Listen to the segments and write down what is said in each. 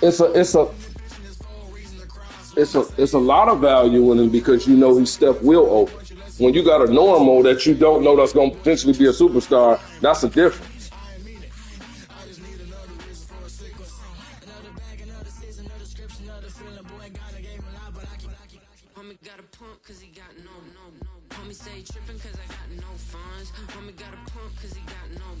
It's a lot of value in him because you know his step will open. When you got a normal that you don't know that's going to potentially be a superstar, that's a difference. Homie stay trippin' cause I got no funds. Homie got a pump cause he got no.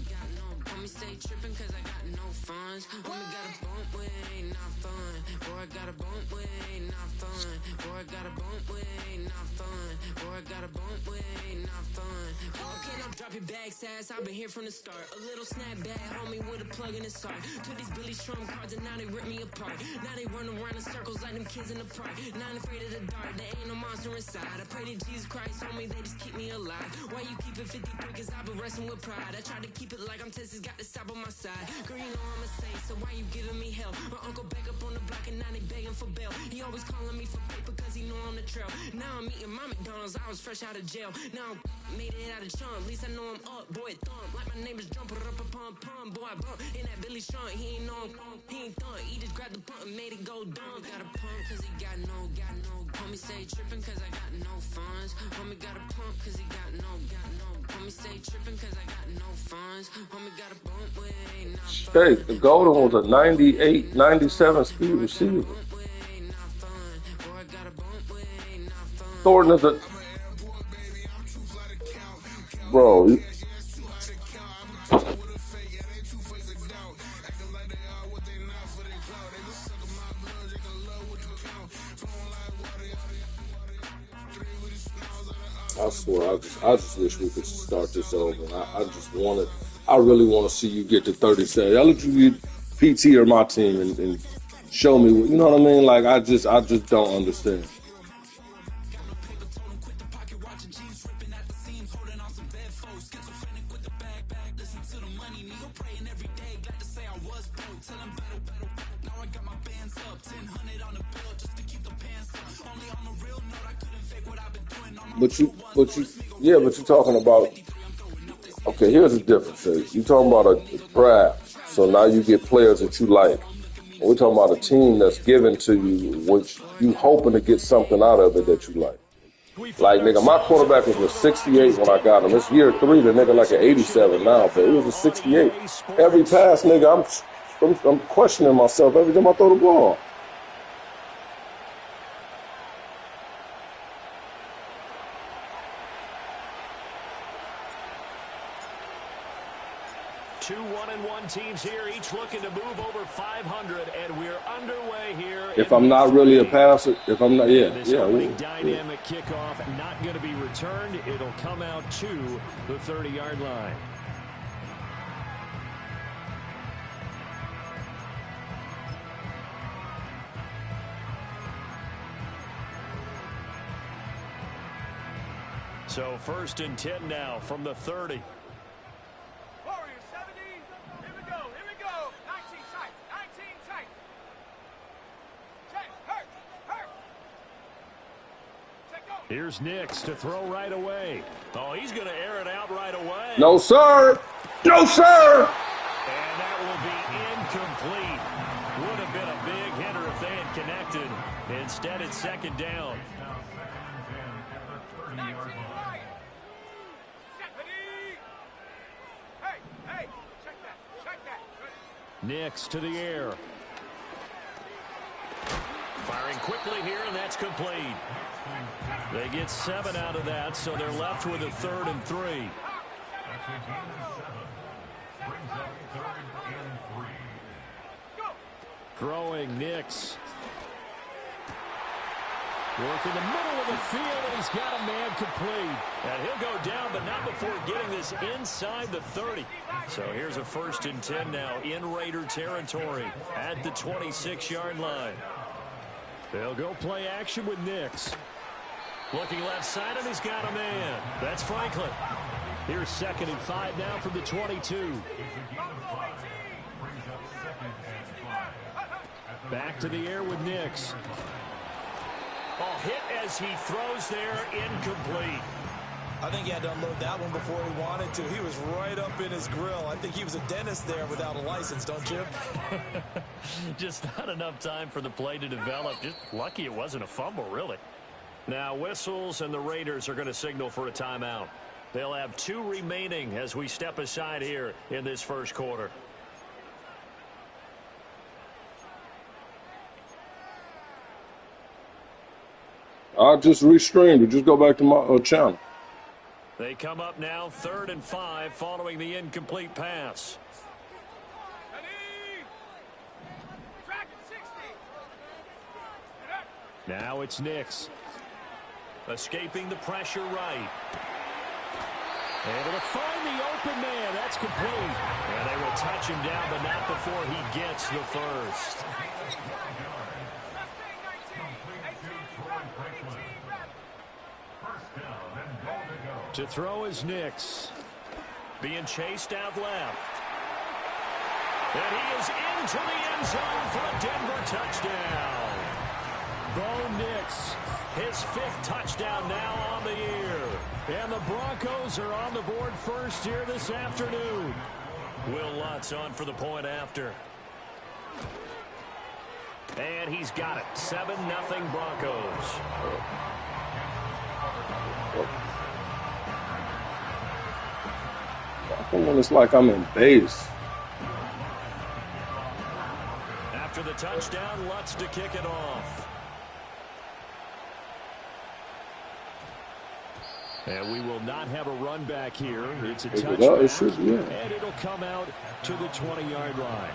Homie stay trippin' cause I got no funds. Homie got a bump with ain't not fun. Boy, I got a bump with ain't not fun. Boy, I got a bump with ain't not fun. Boy, I got a bump with ain't not fun. Okay, now drop your bag, sass. I've been here from the start. A little snapback, homie, with a plug in his heart. Took these Billy Strum cards and now they rip me apart. Now they run around in circles like them kids in the park. Not afraid of the dark, there ain't no monster inside. I pray to Jesus Christ, homie, they just keep me alive. Why you keep it 53? Cause I've been wrestling with pride. I try to keep it like I'm Texas, got the stop on my side. Girl, you know I'm a saint, so why you giving me hell? My uncle back up on the block and now they begging for bail. He always calling me for paper cause he know I'm the trail. Now I'm eating my McDonald's, I was fresh out of jail. Now I'm made it out of chunk, at least I know I'm up. Boy, thump, like my neighbor's jumper up a pump. Boy, I bump in that Billy Sean, he ain't know he ain't thump. He just grabbed the pump and made it go dumb. Got a pump cause he got no. Homie stay trippin' cause I got no funds. Homie got a pump cause he got no. Homie stay trippin' cause I got no funds. Homie got a bump with ain't not fun. Hey, the Golden was a 98, 97 speed receiver. Thornton is a... Bro, I swear, I just wish we could start this over. I really want to see you get to 37. I'll let you get PT or my team and show me what, you know what I mean? Like, I just don't understand. But you're talking about, okay, here's the difference. You're talking about a draft, so now you get players that you like. We're talking about a team that's given to you, which you hoping to get something out of it that you like. Like, nigga, my quarterback was a 68 when I got him. It's year 3, the nigga like an 87 now, but it was a 68. Every pass, nigga, I'm questioning myself every time I throw the ball. Two 1-1 teams here, each looking to move over 500, and we're underway here. If I'm not really a passer, if I'm not, This dynamic kickoff not going to be returned. It'll come out to the 30-yard line. So 1st and 10 now from the 30. Here's Nix to throw right away. Oh, he's going to air it out right away. No, sir. No, sir. And that will be incomplete. Would have been a big hitter if they had connected. Instead, it's 2nd down. Nix to the air. Firing quickly here, and that's complete. They get 7 out of that, so they're left with a 3rd and 3. Throwing Nix. Working the middle of the field, and he's got a man complete. And he'll go down, but not before getting this inside the 30. So here's a 1st and 10 now in Raider territory at the 26-yard line. They'll go play action with Nix. Looking left side, and he's got a man. That's Franklin. Here's 2nd and 5 now from the 22. Back to the air with Nix. Oh, hit as he throws there, incomplete. I think he had to unload that one before he wanted to. He was right up in his grill. I think he was a dentist there without a license, don't you? Just not enough time for the play to develop. Just lucky it wasn't a fumble, really. Now whistles, and the Raiders are going to signal for a timeout. They'll have 2 remaining as we step aside here in this first quarter. I just restreamed it. Just go back to my channel. They come up now 3rd and 5 following the incomplete pass. Now it's Nix. Escaping the pressure right. Able to find the open man. That's complete. And they will touch him down, but not before he gets the first. To throw is Nix. Being chased out left. And he is into the end zone for a Denver touchdown. Bo Nix, his 5th touchdown now on the year. And the Broncos are on the board first here this afternoon. Will Lutz on for the point after. And he's got it. 7-0 Broncos. When it's like I'm in base. After the touchdown, Lutz to kick it off. And we will not have a run back here. It's a touchback, and it'll come out to the 20-yard line.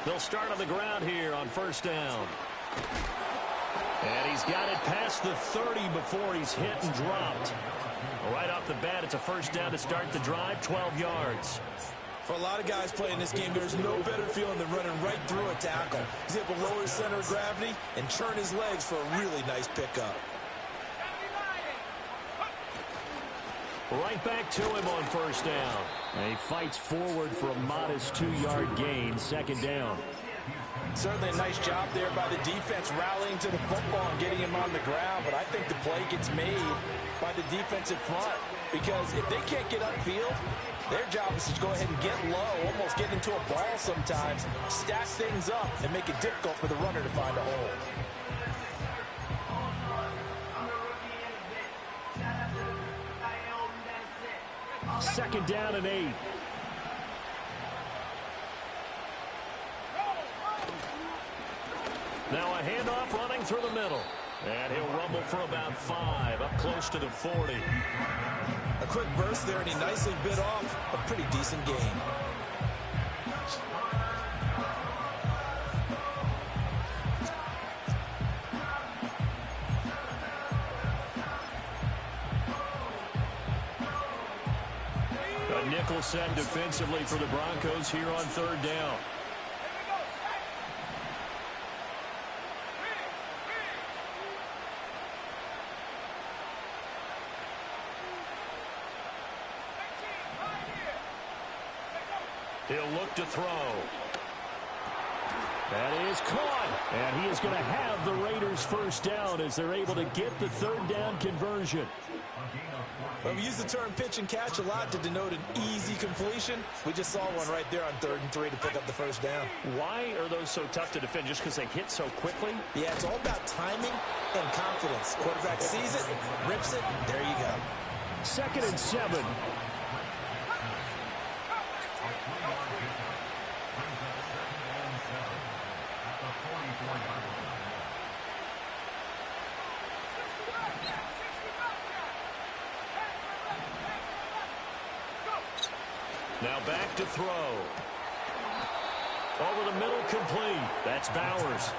They'll start on the ground here on first down. And he's got it past the 30 before he's hit and dropped. Right off the bat, it's a first down to start the drive, 12 yards. For a lot of guys playing this game, there's no better feeling than running right through a tackle. He's able to lower his center of gravity and turn his legs for a really nice pickup. Right back to him on first down. And he fights forward for a modest 2-yard gain, second down. Certainly a nice job there by the defense rallying to the football and getting him on the ground, but I think the play gets made by the defensive front because if they can't get upfield, their job is to go ahead and get low, almost get into a ball sometimes, stack things up, and make it difficult for the runner to find a hole. Second down and 8. Now a handoff running through the middle. And he'll rumble for about 5, up close to the 40. A quick burst there, and he nicely bit off a pretty decent gain. A nickel set defensively for the Broncos here on third down. He'll look to throw. That is caught. And he is going to have the Raiders first down as they're able to get the third down conversion. Well, we use the term pitch and catch a lot to denote an easy completion. We just saw one right there on 3rd and 3 to pick up the first down. Why are those so tough to defend? Just because they hit so quickly? Yeah, it's all about timing and confidence. Quarterback sees it, rips it, there you go. 2nd and 7. Now back to throw. Over the middle, complete. That's Bowers.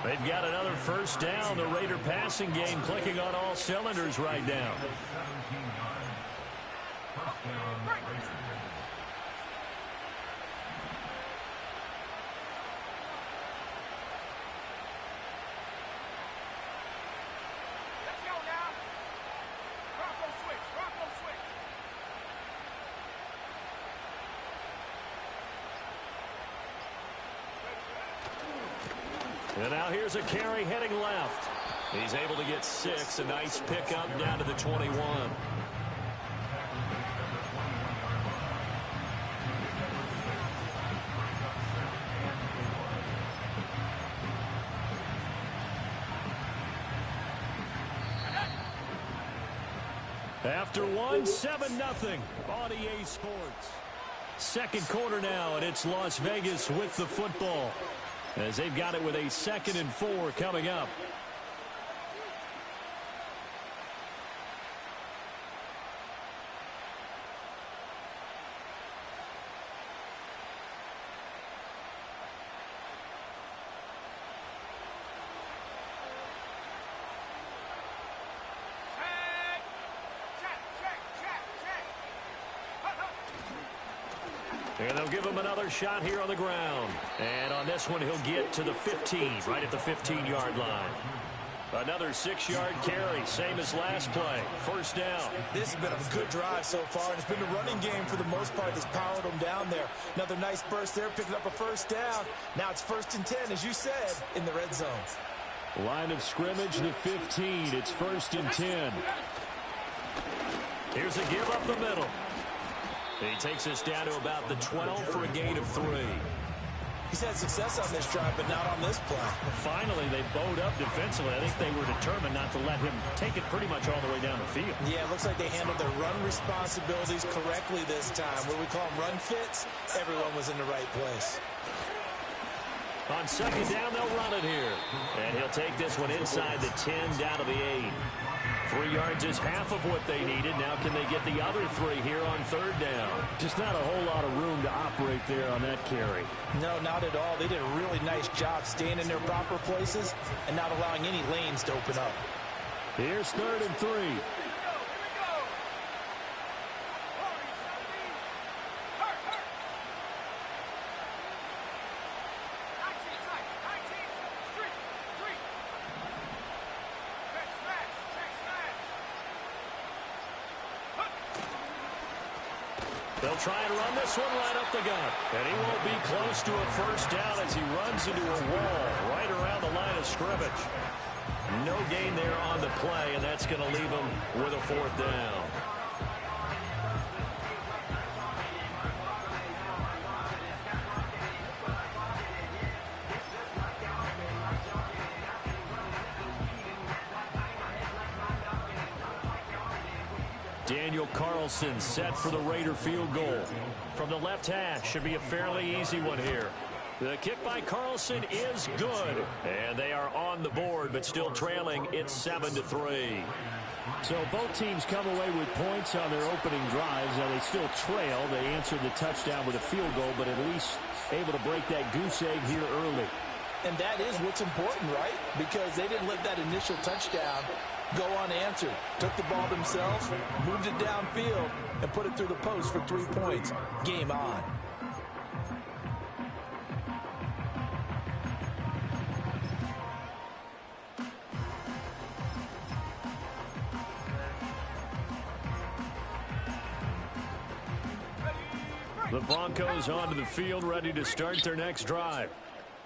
They've got another first down. The Raider passing game clicking on all cylinders right now. And now here's a carry heading left. He's able to get 6. A nice pickup down to the 21. After 1, 7-0 on EA Sports. Second quarter now, and it's Las Vegas with the football, as they've got it with a 2nd and 4 coming up. And they'll give him another shot here on the ground. And on this one, he'll get to the 15, right at the 15-yard line. Another 6-yard carry, same as last play. First down. This has been a good drive so far, and it's been a running game for the most part that's powered them down there. Another nice burst there, picking up a first down. Now it's 1st and 10, as you said, in the red zone. Line of scrimmage, the 15. It's 1st and 10. Here's a give up the middle. He takes us down to about the 12 for a gain of 3. He's had success on this drive, but not on this play. Finally, they bowed up defensively. I think they were determined not to let him take it pretty much all the way down the field. Yeah, it looks like they handled their run responsibilities correctly this time. What we call them run fits, everyone was in the right place. On 2nd down, they'll run it here. And he'll take this one inside the 10 down to the 8. 3 yards is half of what they needed. Now can they get the other 3 here on 3rd down? Just not a whole lot of room to operate there on that carry. No, not at all. They did a really nice job staying in their proper places and not allowing any lanes to open up. Here's 3rd and 3. They'll try and run this one right up the gut. And he won't be close to a first down as he runs into a wall right around the line of scrimmage. No gain there on the play, and that's going to leave him with a 4th down. Daniel Carlson set for the Raider field goal. From the left hash, should be a fairly easy one here. The kick by Carlson is good. And they are on the board, but still trailing. It's 7-3. So both teams come away with points on their opening drives. Now they still trail. They answered the touchdown with a field goal, but at least able to break that goose egg here early. And that is what's important, right? Because they didn't let that initial touchdown go unanswered. Took the ball themselves, moved it downfield, and put it through the post for 3 points. Game on. The Broncos onto the field, ready to start their next drive.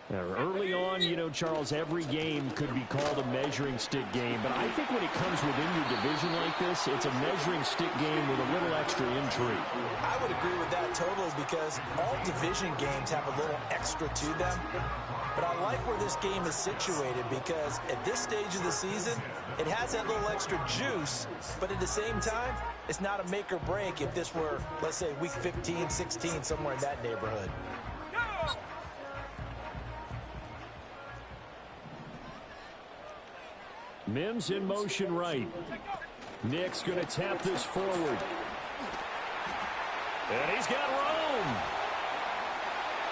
Now, early on, you know, Charles, every game could be called a measuring stick game. But I think when it comes within your division like this, it's a measuring stick game with a little extra intrigue. I would agree with that totally because all division games have a little extra to them. But I like where this game is situated because at this stage of the season, it has that little extra juice. But at the same time, it's not a make or break if this were, let's say, week 15, 16, somewhere in that neighborhood. Mims in motion right. Nick's going to tap this forward. And he's got room.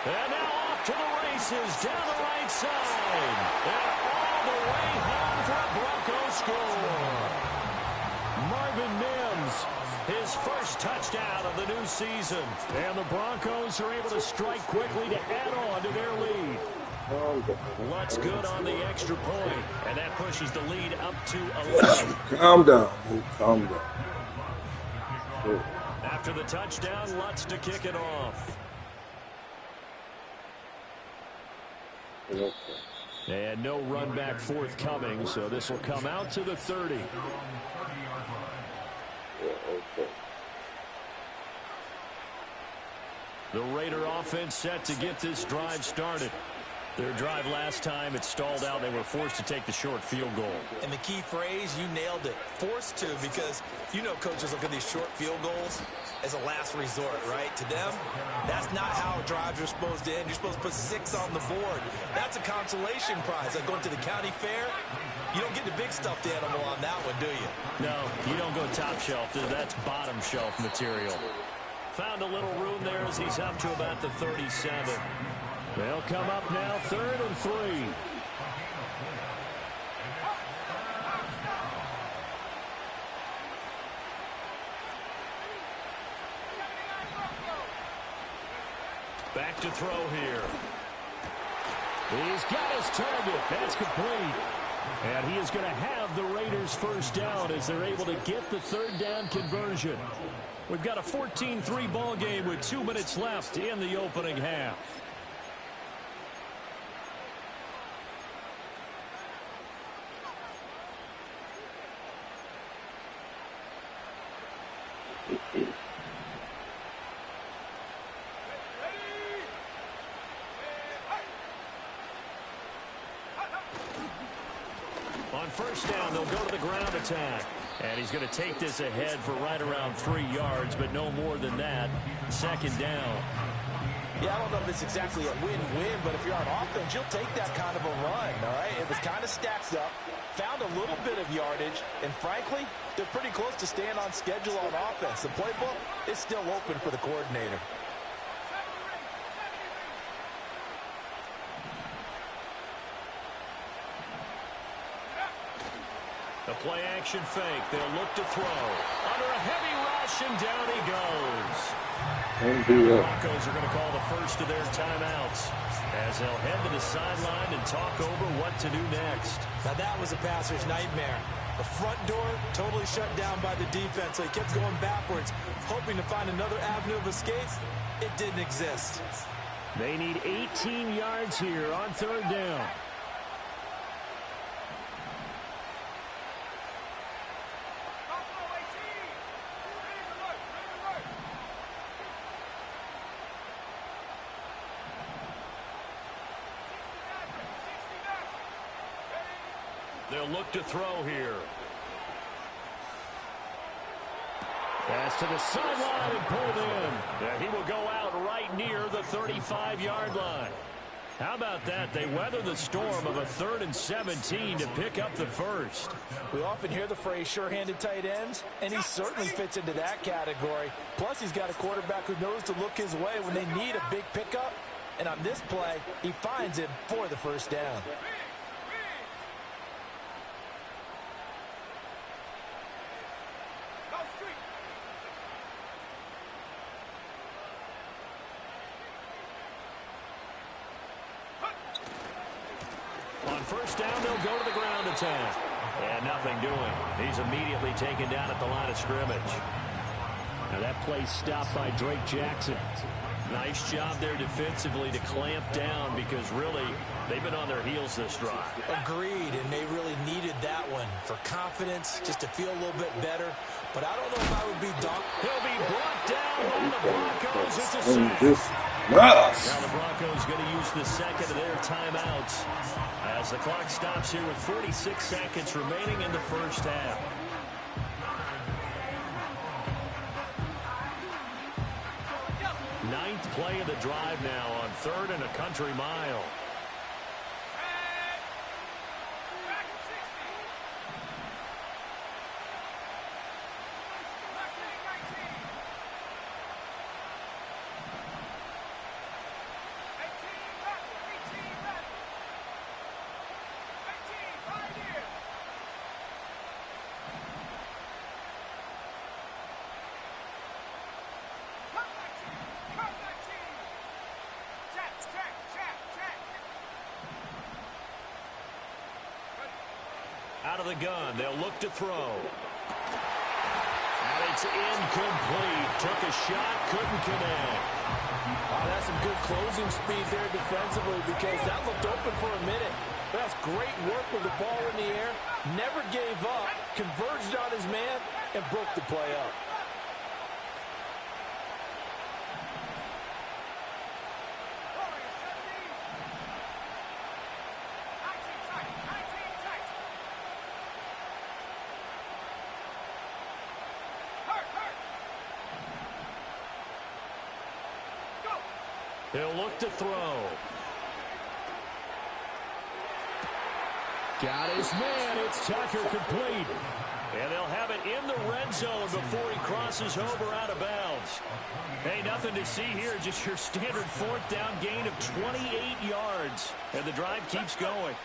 And now off to the races down the right side. And all the way home for a Broncos score. Marvin Mims, his first touchdown of the new season. And the Broncos are able to strike quickly to add on to their lead. Lutz good on the extra point, and that pushes the lead up to 11. Calm down, man. Calm down. After the touchdown, Lutz to kick it off. Okay. And no run back forthcoming, so this will come out to the 30. Okay. The Raider offense set to get this drive started. Their drive last time, it stalled out. They were forced to take the short field goal. And the key phrase, you nailed it. Forced to, because you know coaches look at these short field goals as a last resort, right? To them, that's not how drives are supposed to end. You're supposed to put 6 on the board. That's a consolation prize. Like going to the county fair, you don't get the big stuffed animal on that one, do you? No, you don't go top shelf. That's bottom shelf material. Found a little room there as he's up to about the 37. They'll come up now, 3rd and 3. Back to throw here. He's got his target. That's complete. And he is going to have the Raiders first down as they're able to get the 3rd down conversion. We've got a 14-3 ball game with 2 minutes left in the opening half. On first down, they'll go to the ground attack. And he's going to take this ahead for right around 3 yards, but no more than that. 2nd down. Yeah, I don't know if it's exactly a win-win, but if you're on offense, you'll take that kind of a run, all right? It was kind of stacked up, found a little bit of yardage, and frankly, they're pretty close to staying on schedule on offense. The playbook is still open for the coordinator. The play-action fake. They'll look to throw. Under a heavy rush, and down he goes. The Broncos are going to call the first of their timeouts as they'll head to the sideline and talk over what to do next. Now that was a passer's nightmare. The front door totally shut down by the defense, so he kept going backwards, hoping to find another avenue of escape. It didn't exist. They need 18 yards here on 3rd down. They'll look to throw here. Pass to the sideline and pulled in. And he will go out right near the 35-yard line. How about that? They weather the storm of a 3rd and 17 to pick up the first. We often hear the phrase sure-handed tight ends, and he certainly fits into that category. Plus, he's got a quarterback who knows to look his way when they need a big pickup. And on this play, he finds him for the first down. On first down, they'll go to the ground attack. And nothing doing. He's immediately taken down at the line of scrimmage. Now that play stopped by Drake Jackson. Nice job there defensively to clamp down because really they've been on their heels this drive. Agreed, and they really needed that one for confidence, just to feel a little bit better. But I don't know if I would be done. He'll be brought down by the Broncos. It's a sack. Now the Broncos going to use the second of their timeouts as the clock stops here with 46 seconds remaining in the first half. Ninth play of the drive now on 3rd and a country mile. Out of the gun, they'll look to throw. And it's incomplete. Took a shot, couldn't connect. Oh, that's some good closing speed there defensively because that looked open for a minute. That's great work with the ball in the air. Never gave up, converged on his man, and broke the play up. He'll look to throw. Got his man. It's Tucker complete. And they'll have it in the red zone before he crosses over out of bounds. Hey, nothing to see here. Just your standard fourth down gain of 28 yards. And the drive keeps going.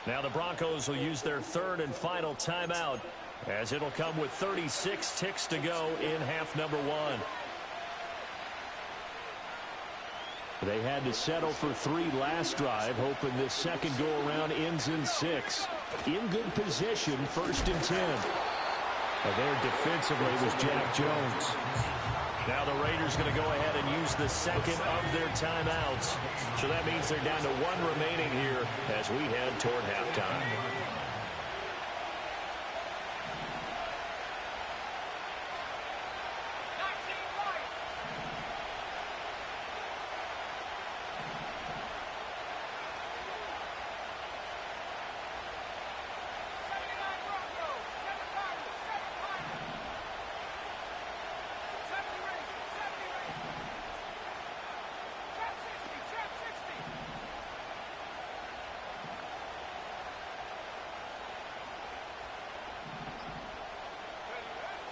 Now the Broncos will use their third and final timeout as it'll come with 36 ticks to go in half number one. They had to settle for 3 last drive, hoping this second go-around ends in 6. In good position, 1st and 10. And there defensively was Jack Jones. Now the Raiders going to go ahead and use the second of their timeouts. So that means they're down to 1 remaining here as we head toward halftime.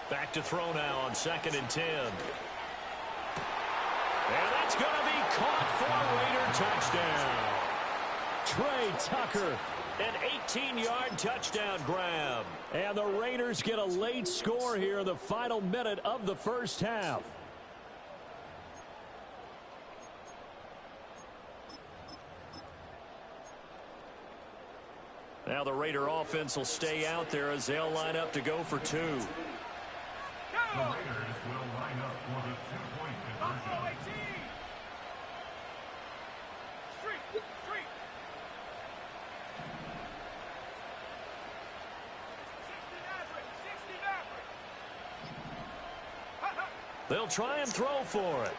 Back to throw now on 2nd and 10. And that's going to be caught for a Raider touchdown. Trey Tucker, an 18-yard touchdown grab. And the Raiders get a late score here in the final minute of the first half. Now the Raider offense will stay out there as they'll line up to go for 2. The Raiders will line up for the 2-point conversion. They'll try and throw for it.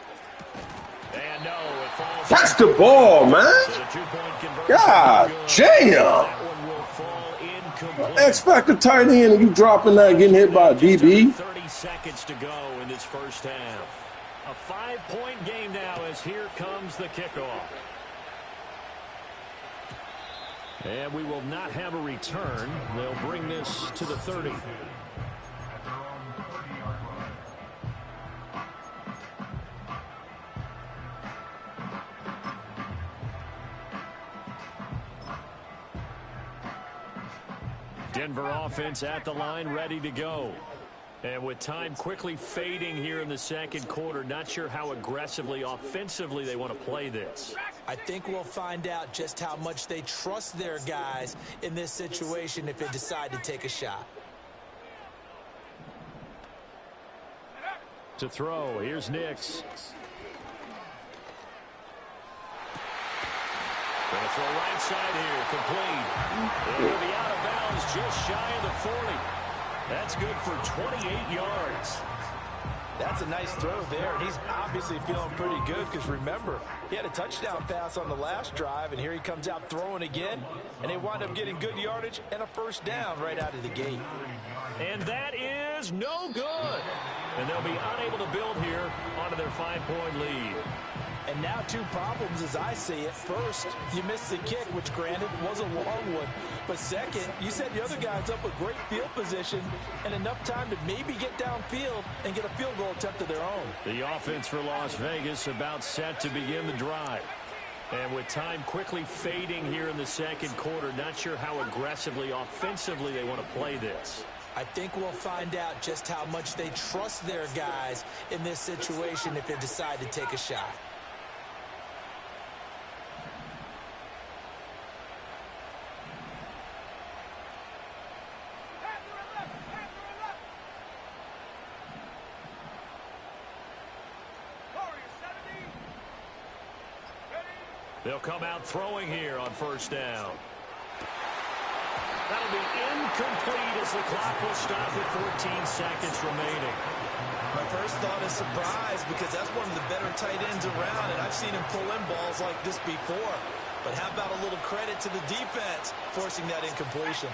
And no, it falls. Catch the ball, man. So the 2-point conversion. God damn. That one will fall incomplete. Expect a tight end and you dropping that, getting hit by a DB. 30 seconds to go in this first half. A 5-point game now as here comes the kickoff. And we will not have a return. They'll bring this to the 30. Denver offense at the line, ready to go. And with time quickly fading here in the second quarter, not sure how aggressively, offensively they want to play this. I think we'll find out just how much they trust their guys in this situation if they decide to take a shot. To throw, here's Nix. Going to throw right side here, complete. It'll be out of bounds just shy of the 40. That's good for 28 yards. That's a nice throw there, and he's obviously feeling pretty good because, remember, he had a touchdown pass on the last drive, and here he comes out throwing again, and they wind up getting good yardage and a first down right out of the gate. And that is no good. And they'll be unable to build here onto their 5-point lead. And now 2 problems as I see it. First, you missed the kick, which granted was a long one. But second, you set the other guys up with great field position and enough time to maybe get downfield and get a field goal attempt of their own. The offense for Las Vegas about set to begin the drive. And with time quickly fading here in the second quarter, not sure how aggressively, offensively they want to play this. I think we'll find out just how much they trust their guys in this situation if they decide to take a shot. They'll come out throwing here on first down. That'll be incomplete as the clock will stop with 14 seconds remaining. My first thought is surprise because that's one of the better tight ends around, and I've seen him pull in balls like this before. But how about a little credit to the defense forcing that incompletion?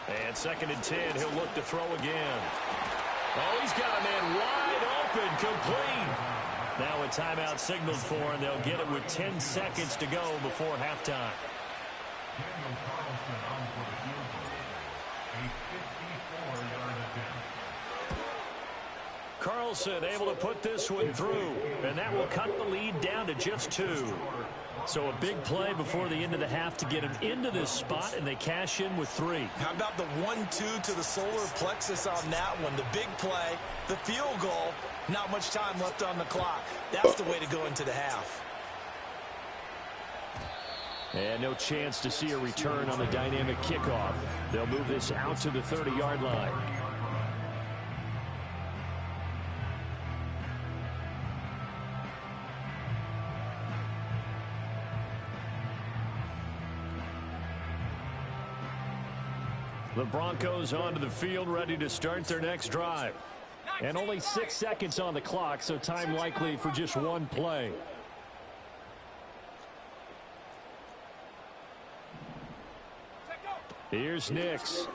And 2nd and 10, he'll look to throw again. Oh, he's got a man wide open, complete. Now a timeout signaled for, and they'll get it with 10 seconds to go before halftime. Daniel Carlson on for the field goal. A 54-yard attempt. Carlson able to put this one through, and that will cut the lead down to just 2. So a big play before the end of the half to get him into this spot, and they cash in with 3. How about the 1-2 to the solar plexus on that one? The big play, the field goal, not much time left on the clock. That's the way to go into the half. And no chance to see a return on the dynamic kickoff. They'll move this out to the 30-yard line. The Broncos onto the field, ready to start their next drive. And only 6 seconds on the clock, so time likely for just one play. Here's Nix.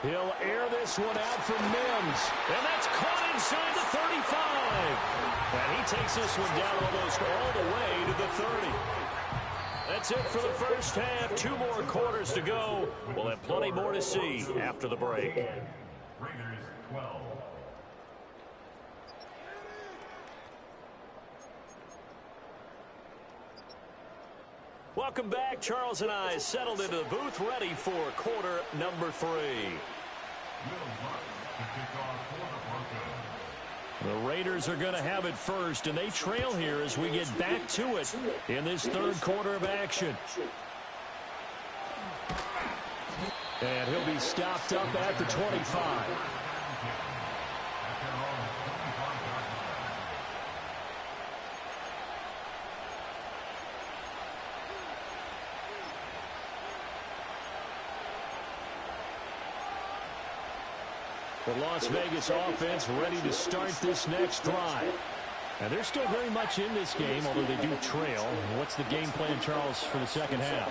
He'll air this one out from Mims. And that's caught inside the 35. And he takes this one down almost all the way to the 30. That's it for the first half. 2 more quarters to go. We'll have plenty more to see after the break. Raiders 12. Welcome back. Charles and I settled into the booth, ready for quarter number 3. Will Lutz to kick off for the Broncos. The Raiders are going to have it first, and they trail here as we get back to it in this 3rd quarter of action. And he'll be stopped up at the 25. The Las Vegas offense ready to start this next drive. And they're still very much in this game, although they do trail. What's the game plan, Charles, for the second half?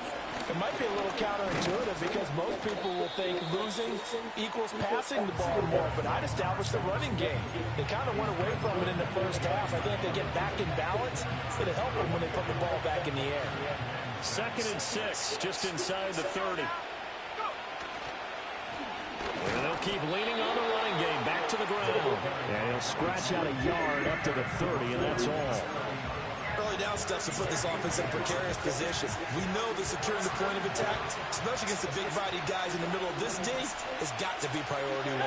It might be a little counterintuitive because most people will think losing equals passing the ball more, but I'd establish the running game. They kind of went away from it in the first half. I think if they get back in balance, it'll help them when they put the ball back in the air. 2nd and 6, just inside the 30. And they'll keep leaning on the running game back to the ground. And he'll scratch out a yard up to the 30, and that's all. Early down steps to put this offense in a precarious position. We know that securing the point of attack, especially against the big-bodied guys in the middle of this D, has got to be priority 1.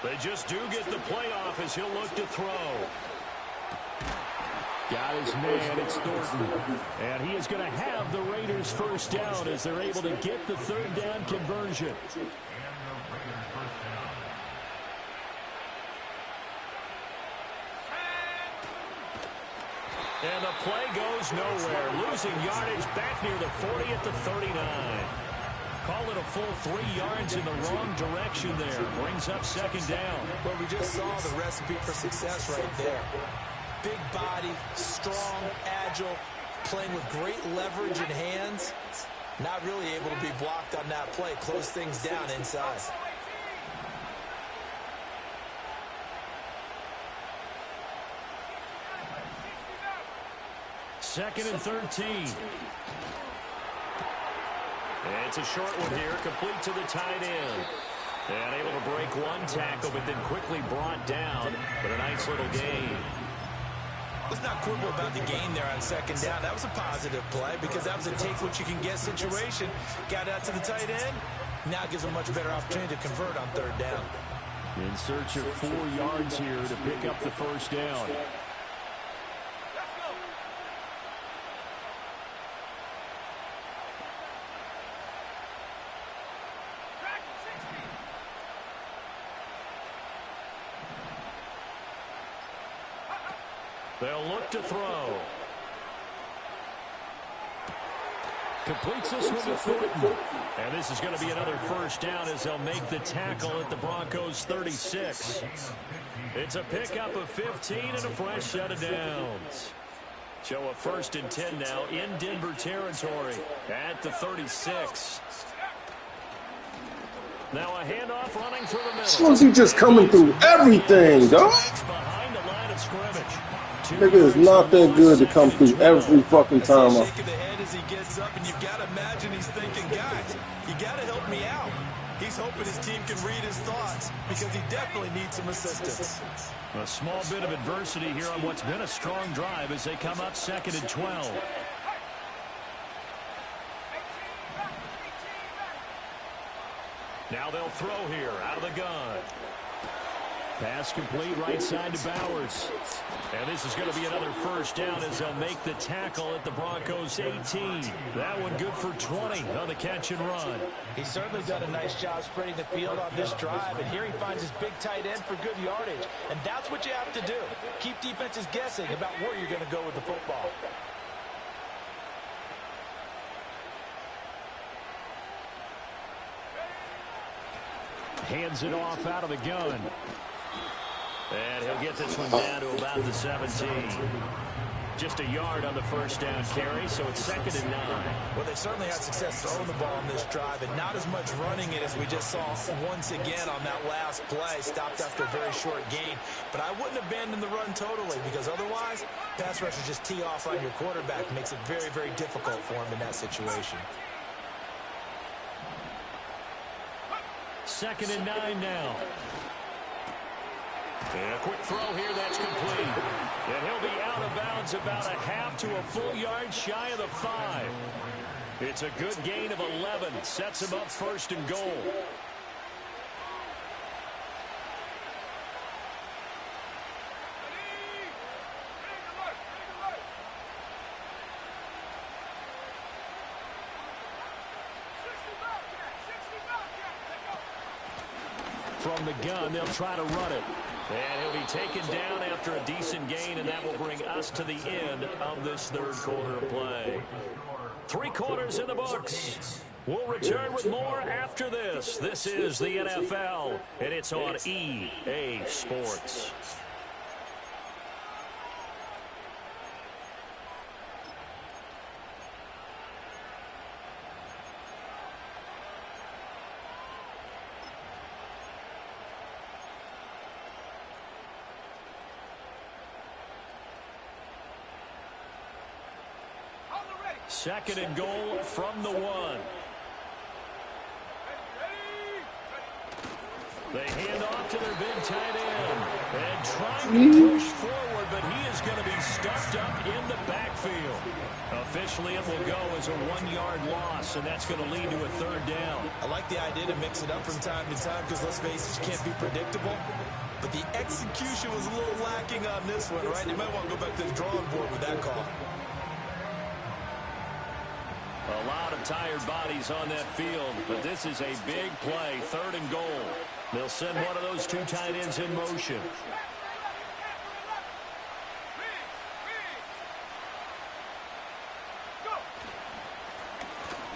They just do get the playoff as he'll look to throw. Got his man, it's Thornton. And he is going to have the Raiders first down as they're able to get the 3rd down conversion. And the play goes nowhere. Losing yardage back near the 40 at the 39. Call it a full 3 yards in the wrong direction there. Brings up 2nd down. Well, we just saw the recipe for success right there. Big body, strong, agile, playing with great leverage in hands. Not really able to be blocked on that play. Close things down inside. Second and 13. It's a short one here, complete to the tight end. And able to break one tackle, but then quickly brought down with a nice little gain. Let's not quibble about the gain there on second down. That was a positive play because that was a take-what-you-can-get situation. Got out to the tight end. Now gives a much better opportunity to convert on third down. In search of 4 yards here to pick up the first down. They'll look to throw. Completes this one to Thornton. And this is going to be another first down as they'll make the tackle at the Broncos 36. It's a pickup of 15 and a fresh set of downs. So a 1st and 10 now in Denver territory at the 36. Now a handoff running through the middle. So is he just coming through everything, dog? Behind the line of scrimmage. Nigga is not that good to come through every fucking time. Shaking the head as he gets up, and you've got to imagine he's thinking, guys, you got to help me out. He's hoping his team can read his thoughts because he definitely needs some assistance. A small bit of adversity here on what's been a strong drive as they come up 2nd and 12. Now they'll throw here out of the gun. Pass complete right side to Bowers. And this is going to be another first down as they'll make the tackle at the Broncos 18. That one good for 20 on the catch and run. He's certainly done a nice job spreading the field on this drive, and here he finds his big tight end for good yardage. And that's what you have to do. Keep defenses guessing about where you're going to go with the football. Hands it off out of the gun. And he'll get this one down to about the 17. Just a yard on the first down carry, so it's 2nd and 9. Well, they certainly had success throwing the ball on this drive, and not as much running it as we just saw once again on that last play. Stopped after a very short gain. But I wouldn't abandon the run totally, because otherwise, pass rushers just tee off on your quarterback. Makes it very, very difficult for him in that situation. 2nd and 9 now. And a quick throw here, that's complete. And he'll be out of bounds about a half to a full yard shy of the 5. It's a good gain of 11. Sets him up 1st and goal. From the gun, they'll try to run it. And he'll be taken down after a decent gain, and that will bring us to the end of this 3rd quarter of play. 3 quarters in the books. We'll return with more after this. This is the NFL, and it's on EA Sports. Second and goal from the 1. They hand off to their big tight end. And trying to push forward, but he is going to be stuffed up in the backfield. Officially, it will go as a 1-yard loss, and that's going to lead to a 3rd down. I like the idea to mix it up from time to time because, let's face it, you can't be predictable. But the execution was a little lacking on this one, right? You might want to go back to the drawing board with that call. A lot of tired bodies on that field, but this is a big play, 3rd and goal. They'll send one of those 2 tight ends in motion.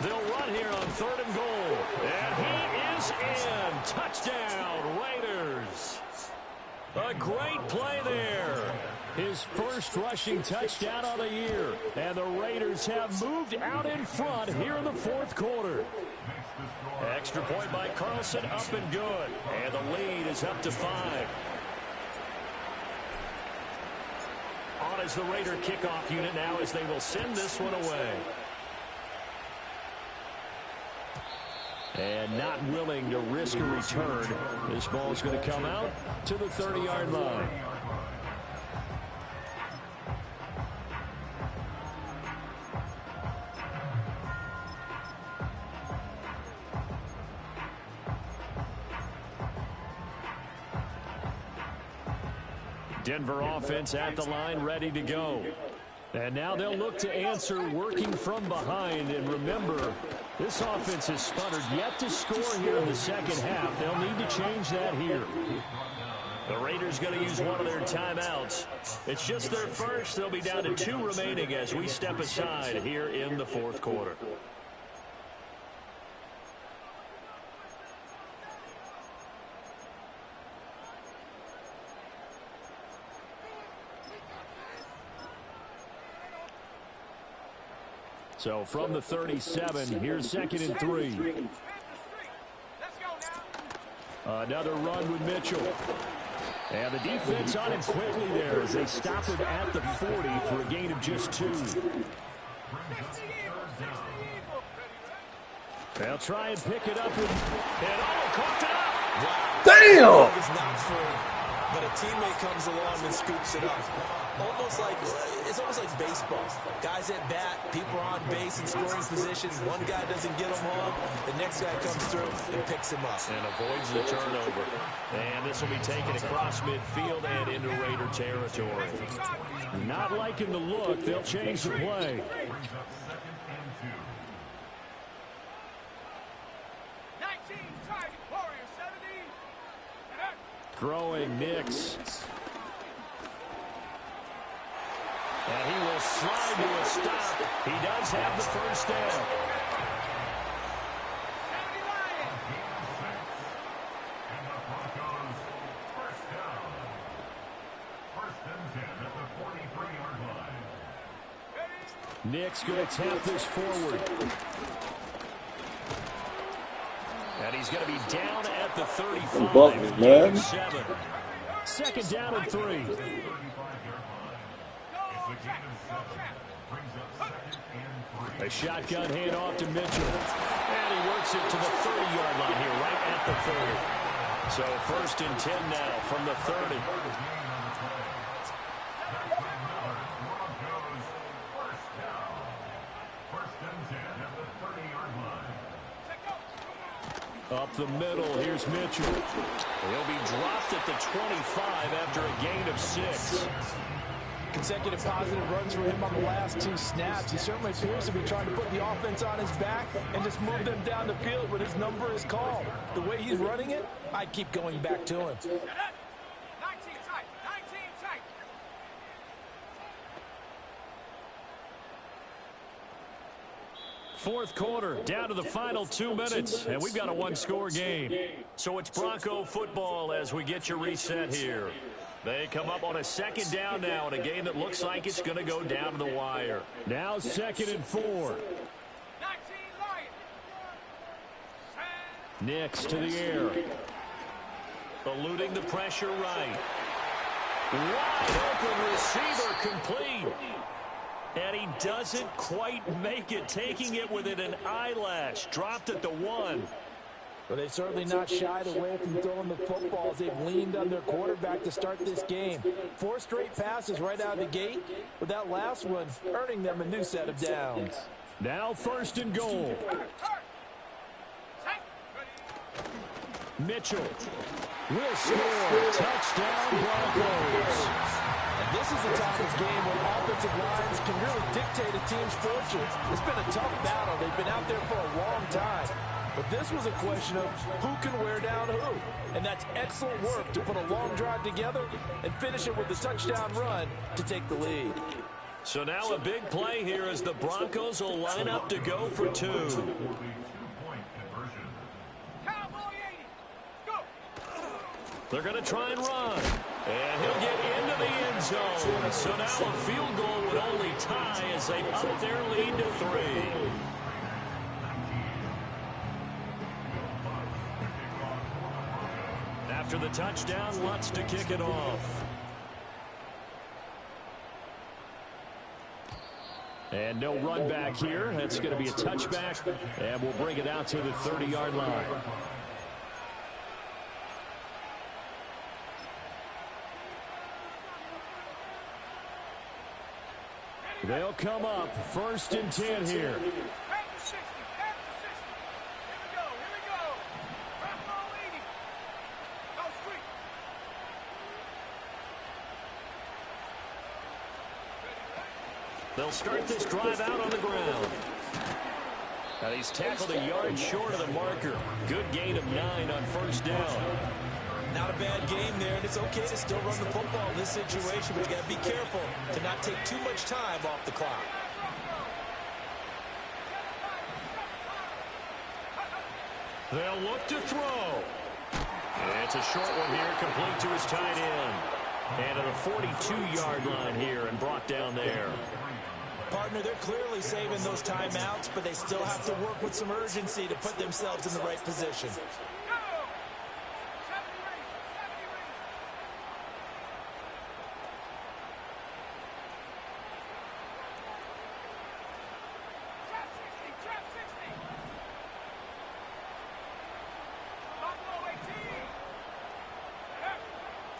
They'll run here on 3rd and goal. And he is in. Touchdown, Raiders. A great play there. His first rushing touchdown of the year. And the Raiders have moved out in front here in the fourth quarter. Extra point by Carlson, up and good. And the lead is up to 5. On is the Raider kickoff unit now as they will send this one away. And not willing to risk a return. This ball is going to come out to the 30-yard line. Denver offense at the line, ready to go. And now they'll look to answer working from behind. And remember, this offense has sputtered yet to score here in the second half. They'll need to change that here. The Raiders going to use one of their timeouts. It's just their first. They'll be down to 2 remaining as we step aside here in the fourth quarter. So from the 37, here's 2nd and 3. Another run with Mitchell. And the defense on him quickly there as they stop him at the 40 for a gain of just 2. They'll try and pick it up. And coughed it up. Wow. Damn! It was not free. But a teammate comes along and scoops it up. It's almost like baseball. Guys at bat, people are on base in scoring position. One guy doesn't get him home. The next guy comes through and picks him up. And avoids the turnover. And this will be taken across midfield and into Raider territory. Not liking the look. They'll change the play. Throwing Nix. And he will slide to a stop. He does have the first down. Nix going to tap this forward. And he's going to be down at the 35. Man. 7. 2nd down and 3. A shotgun handoff to Mitchell. And he works it to the 30-yard line here, right at the 30. So 1st and 10 now from the 30. Up the middle, here's Mitchell. He'll be dropped at the 25 after a gain of 6. Consecutive positive runs for him on the last 2 snaps. He certainly appears to be trying to put the offense on his back and just move them down the field when his number is called. The way he's running it, I'd keep going back to him. 19 tight, 19 tight. Fourth quarter, down to the final 2 minutes, and we've got a 1-score game. So it's Bronco football as we get you reset here. They come up on a 2nd down now in a game that looks like it's going to go down to the wire. Now 2nd and 4. Nix to the air. Eluding the pressure right. Wide open receiver complete. And he doesn't quite make it, taking it within an eyelash. Dropped at the 1. But they've certainly not shied away from throwing the footballs. They've leaned on their quarterback to start this game. 4 straight passes right out of the gate, with that last one earning them a new set of downs. Now 1st and goal. Mitchell will score. Touchdown, Broncos. And this is the type of game where offensive lines can really dictate a team's fortunes. It's been a tough battle. They've been out there for a long time. But this was a question of who can wear down who. And that's excellent work to put a long drive together and finish it with a touchdown run to take the lead. So now a big play here as the Broncos will line up to go for 2. They're going to try and run. And he'll get into the end zone. So now a field goal would only tie as they up their lead to 3. After the touchdown, Lutz to kick it off. And no run back here. That's going to be a touchback, and we'll bring it out to the 30-yard line. They'll come up 1st and 10 here. Back to 60, back to 60. Here we go. Rock roll 80. Go street. They'll start this drive out on the ground. Now he's tackled a yard short of the marker. Good gain of 9 on 1st down. Not a bad game there, and it's okay to still run the football in this situation, but you got to be careful to not take too much time off the clock. They'll look to throw. It's a short one here, complete to his tight end. And to the 42-yard line here and brought down there. Partner, they're clearly saving those timeouts, but they still have to work with some urgency to put themselves in the right position.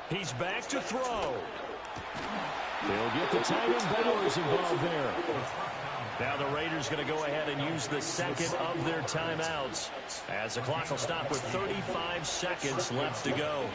He's back to throw. They'll get the tight end Ballot involved there. Now the Raiders going to go ahead and use the second of their timeouts as the clock will stop with 35 seconds left to go.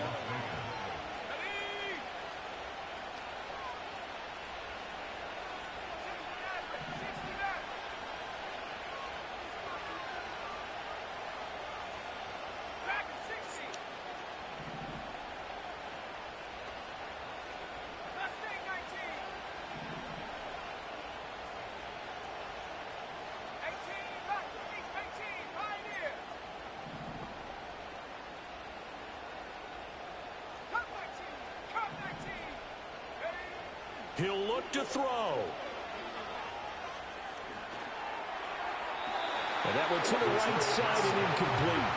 He'll look to throw. And that one to the right side and incomplete.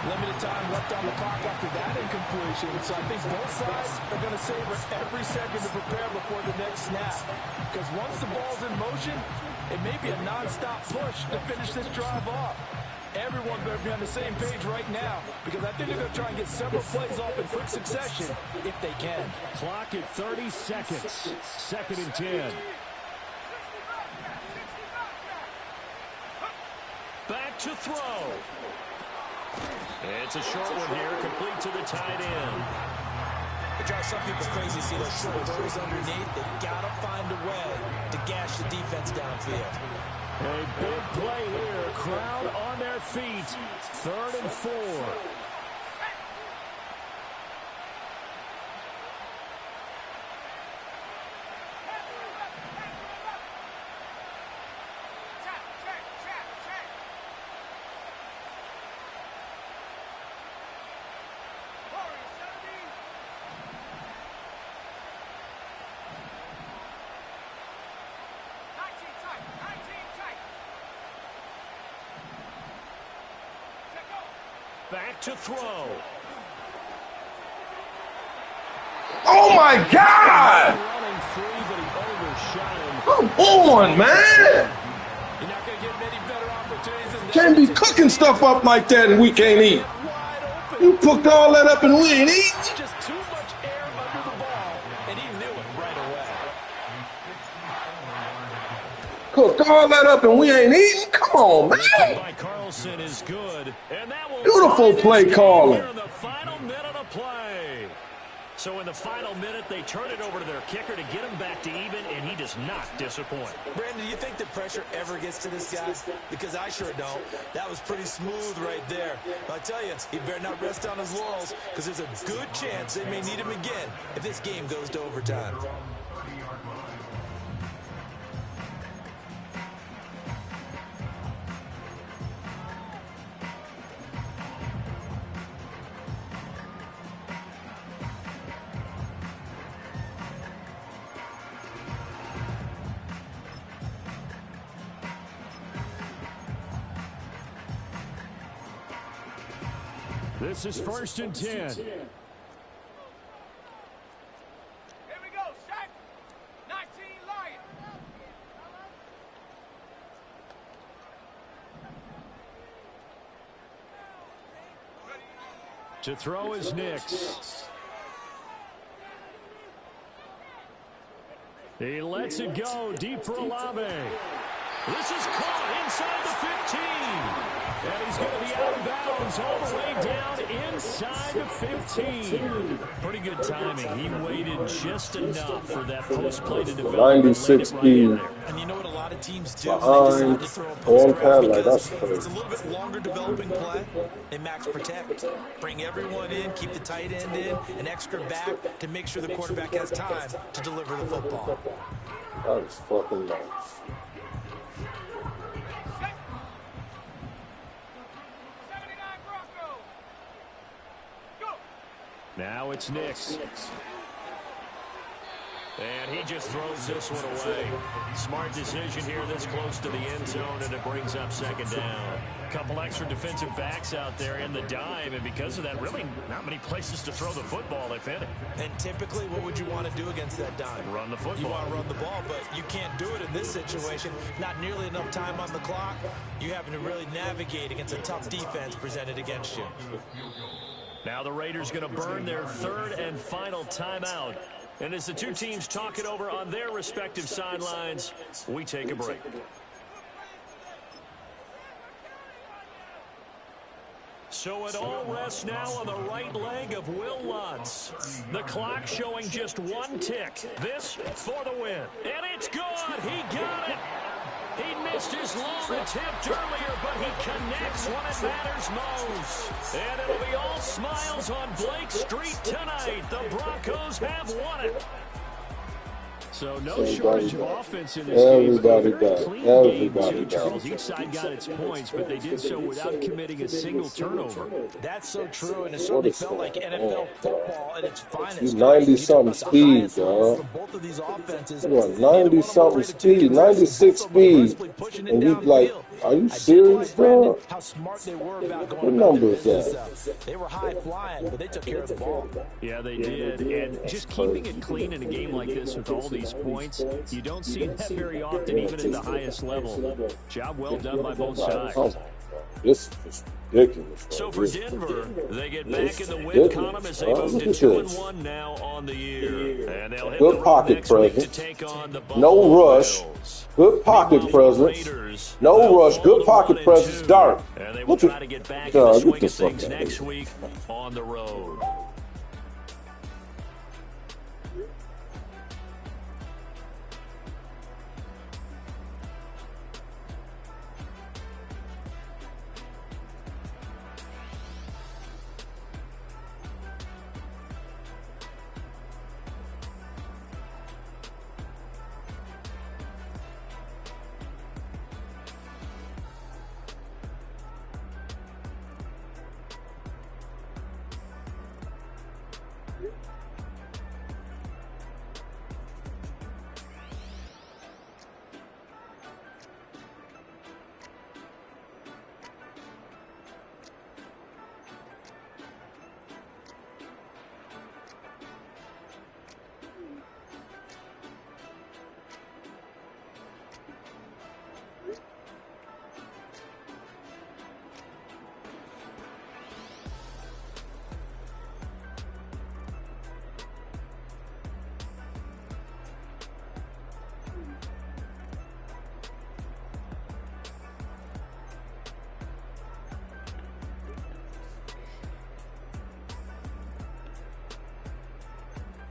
Limited time left on the clock after that incompletion, so I think both sides are going to savor every second to prepare before the next snap. Because once the ball's in motion, it may be a non-stop push to finish this drive off. Everyone better be on the same page right now, because I think they're going to try and get several plays off in quick succession if they can. Clock at 30 seconds. 2nd and 10. Back to throw. It's a short one here, complete to the tight end. It drives some people crazy to see those short throws underneath. They got to find a way to gash the defense downfield. A big play here. Crowd on their feet. 3rd and 4. Back to throw. Oh my God! Running free, but he overshot him. Come on, man! You're not going to get many better opportunities than that. Can't be cooking stuff up like that and we can't eat. Wide open. You cooked all that up and we ain't eat. Just too much air under the ball, and he knew it right away. Cooked all that up and we ain't eating? Come on, man! By Carlson is good, and that will Beautiful play calling. in the final minute of play. So in the final minute, they turn it over to their kicker to get him back to even, and he does not disappoint. Brandon, do you think the pressure ever gets to this guy? Because I sure don't. That was pretty smooth right there. But I tell you, he better not rest on his laurels, because there's a good chance they may need him again if this game goes to overtime. This is 1st and 10. Here we go, set. 19 Lions. To throw is Nix. He lets it go deep for Olave. This is caught inside the 15. And he's going to be out of bounds all the way down inside the 15. Pretty good timing. He waited just enough for that post play to develop. 96 speed. And you know what a lot of teams do? Behind, They decide to throw a on post pad, route like, because that's crazy. it's a little bit longer developing play. They max protect. Bring everyone in, keep the tight end in, an extra back to make sure the quarterback has time to deliver the football. That is fucking nice. 79 Broncos. Go. Now it's Nix. And he just throws this one away. Smart decision here this close to the end zone, and it brings up 2nd down. Couple extra defensive backs out there in the dime, and because of that, really not many places to throw the football, if any. And typically, what would you want to do against that dime? Run the football. You want to run the ball, but you can't do it in this situation. Not nearly enough time on the clock. You having to really navigate against a tough defense presented against you. Now the Raiders going to burn their 3rd and final timeout. And as the two teams talk it over on their respective sidelines, we take a break. So it all rests now on the right leg of Will Lutz. The clock showing just 1 tick. This for the win. And it's good. He got it. He missed his long attempt earlier, but he connects when it matters most. And it'll be all smiles on Blake Street tonight. The Broncos have won it. So no shortage of offense in this game. Everybody Very back. clean Everybody game, too, back. Charles. Each side got its points, but they did so without committing a single turnover. That's so true, and it certainly felt like NFL football at its finest. You 90-something speed, dog. Both of these offenses. You got 90-something speed, 96 speed. And you like, are you serious, dog? How smart they were about going What about number their is business. that? They were high flying, but they took care of the ball. Yeah, they did. And just keeping it clean in a game like this with all these points, you don't see that very often, even at the highest level. Job well done by both sides. This is ridiculous. So for Denver, they get back in the win column as they move to 2-1 now on the year. And they'll hit Good the road pocket next week to presence. take on the Buffalo No rush. Bills. Good pocket Meanwhile, for the presence. Raiders, No they'll rush. fall Good to pocket 1-2, presence. Dark. And they will Look at- try to get back in God, the get swing the of things fuck out of next here. week on the road.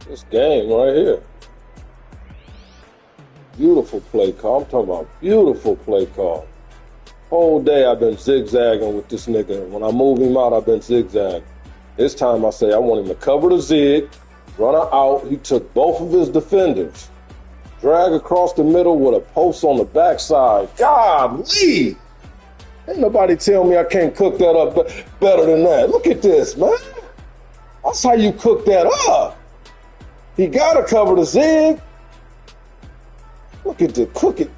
This game right here. Beautiful play call. I'm talking about beautiful play call. Whole day I've been zigzagging with this nigga. When I move him out, I've been zigzagging. This time I say I want him to cover the zig, run her out. He took both of his defenders, drag across the middle with a post on the backside. Golly! Ain't nobody tell me I can't cook that up better than that. Look at this, man. That's how you cook that up. He got to cover the zig. Look at the cook it.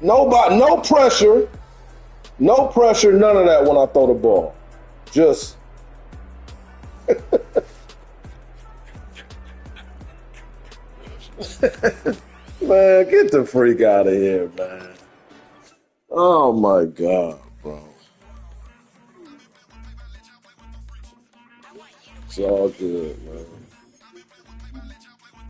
Nobody, no pressure, none of that when I throw the ball. Just man, get the freak out of here, man. Oh my God, bro. It's all good, man.